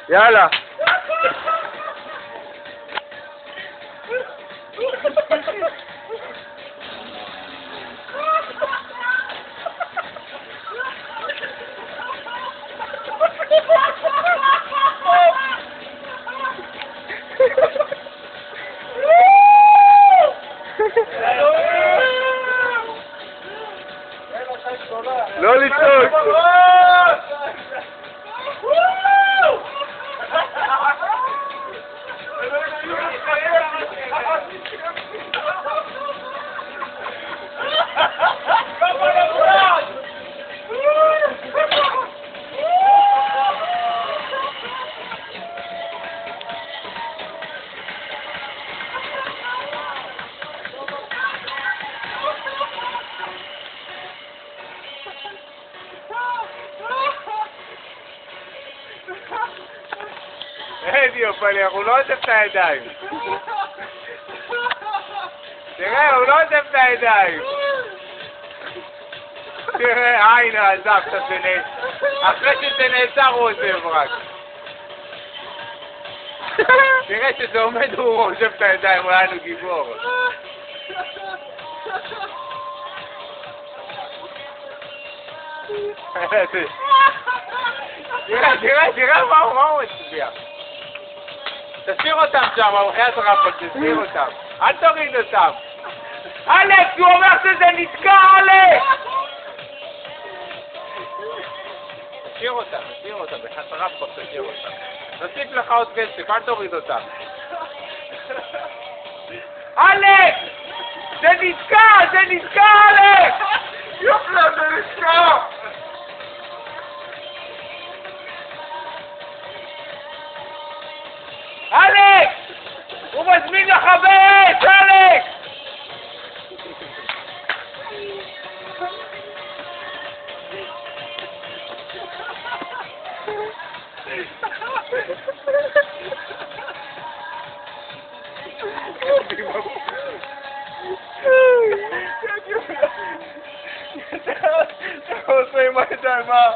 יאללה. לא לצעוק. אידי אופליח, הוא לא עוזב את הידיים. תראה, הוא לא עוזב את הידיים. תראה, הנה, עזב, אחרי שזה נעצר הוא עוזב רק. תראה שזה עומד, הוא עוזב את הידיים, הוא היה לנו גיבור. תראה מה הוא מצביע. תשאיר אותם שם, המחיית רפל, תשאיר אותם. אל תוריד אותם. אלכס, הוא אומר שזה נתקע, אלכס! תשאיר אותם, בחת רפל תשאיר אותם. נוסיף לך עוד כסף, אל תוריד אותם. אלכס! זה נתקע, אלכס! יופלה, זה נתקע! אלכס! הוא מזמין לך באש, אלכס! אתה עושה עם הידיים, מה?